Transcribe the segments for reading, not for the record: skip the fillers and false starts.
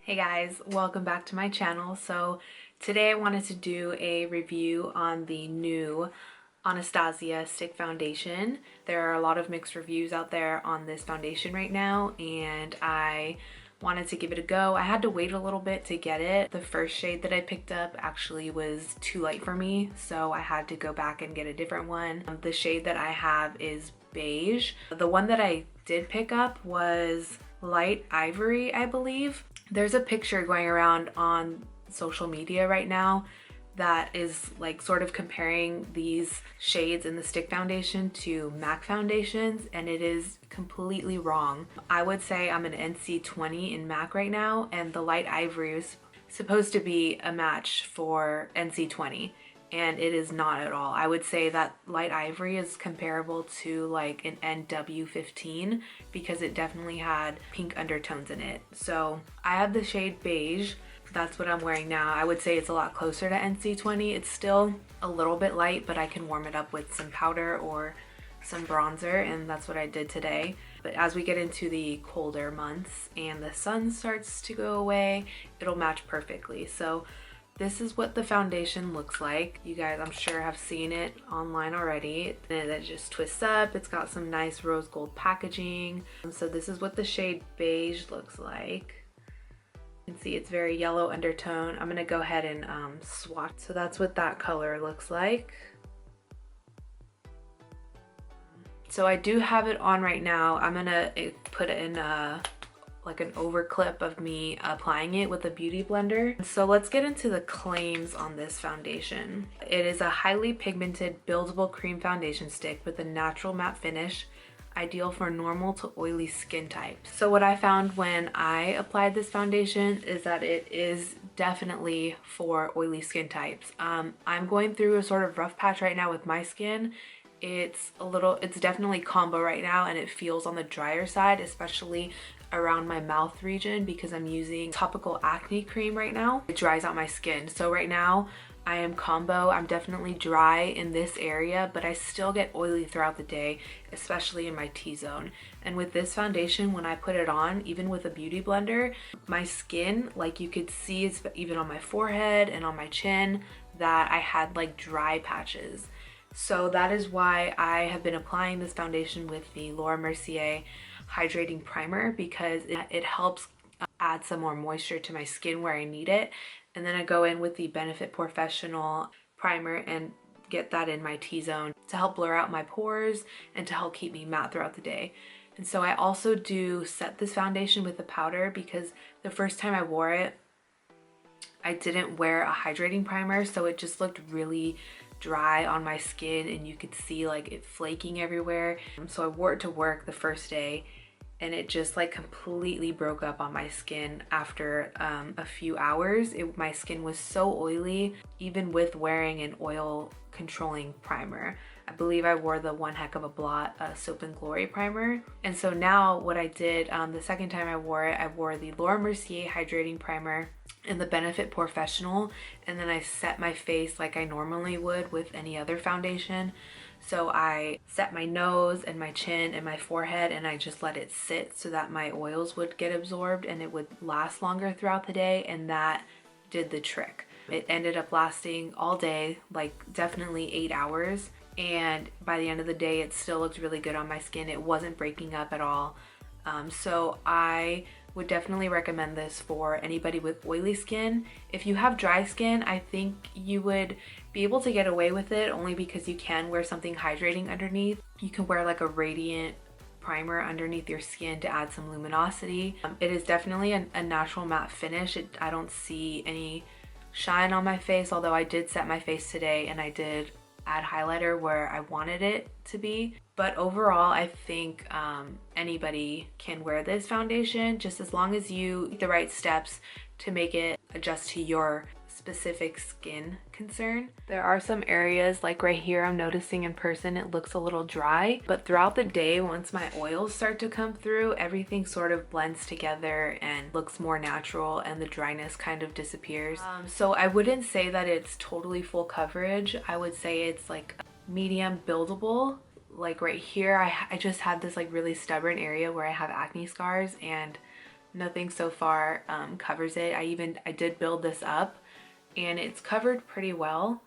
Hey guys, welcome back to my channel. So today I wanted to do a review on the new Anastasia stick foundation. There are a lot of mixed reviews out there on this foundation right now, and I wanted to give it a go. I had to wait a little bit to get it. The first shade that I picked up actually was too light for me, so I had to go back and get a different one. The shade that I have is Beige. The one that I did pick up was Light Ivory, I believe. There's a picture going around on social media right now that is like sort of comparing these shades in the stick foundation to MAC foundations, and it is completely wrong. I would say I'm an NC20 in MAC right now, and the Light Ivory is supposed to be a match for NC20, and it is not at all. I would say that Light Ivory is comparable to like an NW15 because it definitely had pink undertones in it. So I have the shade Beige. That's what I'm wearing now. I would say it's a lot closer to NC20. It's still a little bit light, but I can warm it up with some powder or some bronzer, and that's what I did today. But as we get into the colder months and the sun starts to go away, it'll match perfectly. So this is what the foundation looks like. You guys, I'm sure, have seen it online already. And it just twists up. It's got some nice rose gold packaging. So this is what the shade Beige looks like. You can see it's very yellow undertone. I'm gonna go ahead and swatch. So that's what that color looks like. So I do have it on right now. I'm gonna put it in like an over clip of me applying it with a beauty blender. So let's get into the claims on this foundation. It is a highly pigmented buildable cream foundation stick with a natural matte finish, ideal for normal to oily skin types. So what I found when I applied this foundation is that it is definitely for oily skin types. I'm going through a sort of rough patch right now with my skin. It's definitely combo right now, and it feels on the drier side, especially around my mouth region because I'm using topical acne cream right now. It dries out my skin. So right now I am combo. I'm definitely dry in this area, but I still get oily throughout the day, especially in my T-zone. And with this foundation, when I put it on, even with a beauty blender, my skin, like you could see, even on my forehead and on my chin, that I had like dry patches. So that is why I have been applying this foundation with the Laura Mercier hydrating primer, because it helps add some more moisture to my skin where I need it. And then I go in with the Benefit Professional primer and get that in my T-zone to help blur out my pores and to help keep me matte throughout the day. And so I also do set this foundation with a powder because the first time I wore it, I didn't wear a hydrating primer, so it just looked really dry on my skin, and you could see like it flaking everywhere. So I wore it to work the first day, and it just like completely broke up on my skin after a few hours. My skin was so oily, even with wearing an oil controlling primer. I believe I wore the One Heck of a Blot Soap and Glory primer. And so now what I did the second time I wore it, I wore the Laura Mercier hydrating primer and the Benefit Professional, and then I set my face like I normally would with any other foundation. So I set my nose and my chin and my forehead, and I just let it sit so that my oils would get absorbed and it would last longer throughout the day, and that did the trick. It ended up lasting all day, like definitely 8 hours, and by the end of the day it still looked really good on my skin. It wasn't breaking up at all. So I would definitely recommend this for anybody with oily skin. If you have dry skin, I think you would be able to get away with it only because you can wear something hydrating underneath. You can wear like a radiant primer underneath your skin to add some luminosity. It is definitely a natural matte finish. I don't see any shine on my face, although I did set my face today and I did add highlighter where I wanted it to be. But overall, I think anybody can wear this foundation just as long as you take the right steps to make it adjust to your specific skin concern. There are some areas like right here I'm noticing in person it looks a little dry, but throughout the day once my oils start to come through, everything sort of blends together and looks more natural and the dryness kind of disappears. So I wouldn't say that it's totally full coverage. I would say it's like medium buildable. Like right here I just have this like really stubborn area where I have acne scars, and Nothing so far covers it. I did build this up and it's covered pretty well,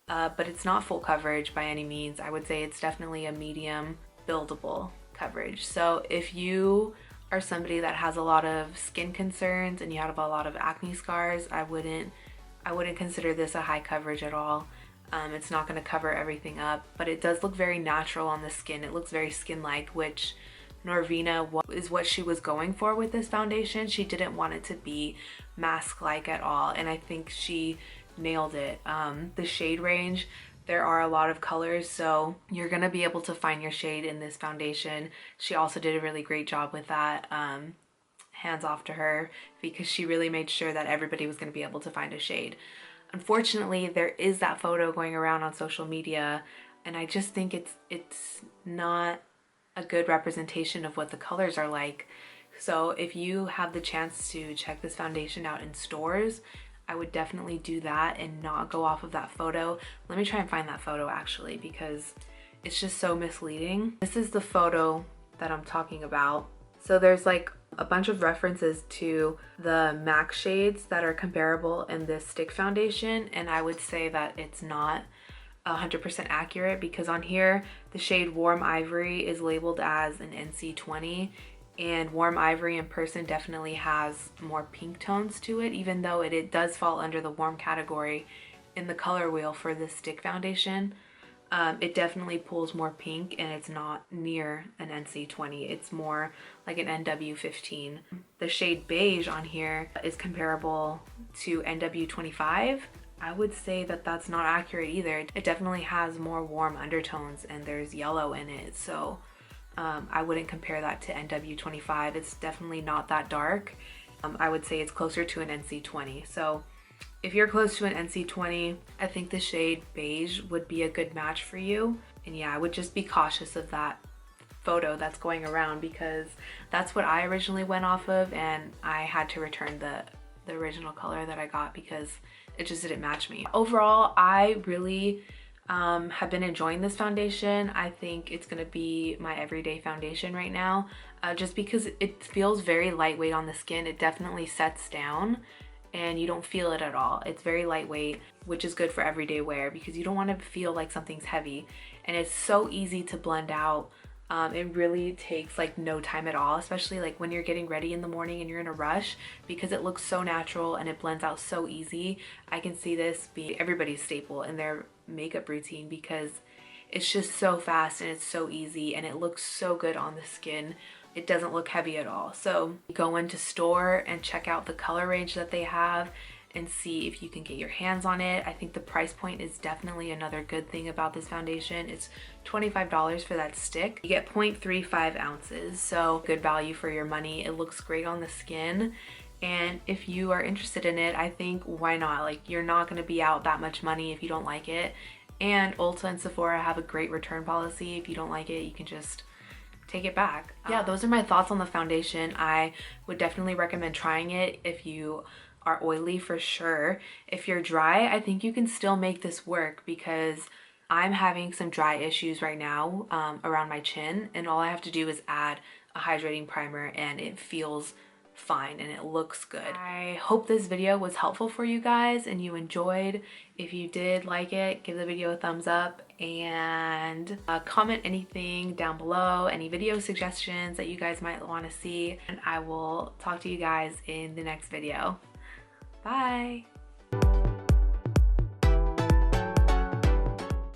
but it's not full coverage by any means. I would say it's definitely a medium buildable coverage. So if you are somebody that has a lot of skin concerns and you have a lot of acne scars, I wouldn't consider this a high coverage at all. It's not going to cover everything up, but it does look very natural on the skin. It looks very skin-like, which Norvina is what she was going for with this foundation. She didn't want it to be mask-like at all, and I think she nailed it. The shade range, there are a lot of colors, so you're gonna be able to find your shade in this foundation. She also did a really great job with that. Hands off to her, because she really made sure that everybody was gonna be able to find a shade. Unfortunately, there is that photo going around on social media, and I just think it's not a good representation of what the colors are like. So if you have the chance to check this foundation out in stores, I would definitely do that and not go off of that photo. Let me try and find that photo actually, because it's just so misleading. This is the photo that I'm talking about. So there's like a bunch of references to the MAC shades that are comparable in this stick foundation, and I would say that it's not 100% accurate, because on here the shade Warm Ivory is labeled as an NC20, and Warm Ivory in person definitely has more pink tones to it, even though it does fall under the warm category in the color wheel for this stick foundation. It definitely pulls more pink, and it's not near an NC20. It's more like an NW15. The shade Beige on here is comparable to NW25. I would say that that's not accurate either. It definitely has more warm undertones and there's yellow in it. So I wouldn't compare that to NW25. It's definitely not that dark. I would say it's closer to an NC20. So if you're close to an NC20, I think the shade Beige would be a good match for you. And yeah, I would just be cautious of that photo that's going around, because that's what I originally went off of, and I had to return the original color that I got because it just didn't match me. Overall, I really have been enjoying this foundation. I think it's gonna be my everyday foundation right now, just because it feels very lightweight on the skin. It definitely sets down and you don't feel it at all. It's very lightweight, which is good for everyday wear because you don't want to feel like something's heavy, and it's so easy to blend out. It really takes like no time at all, especially like when you're getting ready in the morning and you're in a rush, because it looks so natural and it blends out so easy. I can see this be everybody's staple in their makeup routine because it's just so fast and it's so easy and it looks so good on the skin. It doesn't look heavy at all. So go into store and check out the color range that they have and see if you can get your hands on it. I think the price point is definitely another good thing about this foundation. It's $25 for that stick. You get 0.35 ounces, so good value for your money. It looks great on the skin, and if you are interested in it, I think why not? Like, you're not going to be out that much money if you don't like it. And Ulta and Sephora have a great return policy. If you don't like it, you can just take it back. Yeah, those are my thoughts on the foundation. I would definitely recommend trying it if you are oily, for sure. If you're dry, I think you can still make this work, because I'm having some dry issues right now around my chin, and all I have to do is add a hydrating primer and it feels fine and it looks good. I hope this video was helpful for you guys and you enjoyed. If you did like it, give the video a thumbs up and comment anything down below, any video suggestions that you guys might want to see, and I will talk to you guys in the next video. Bye!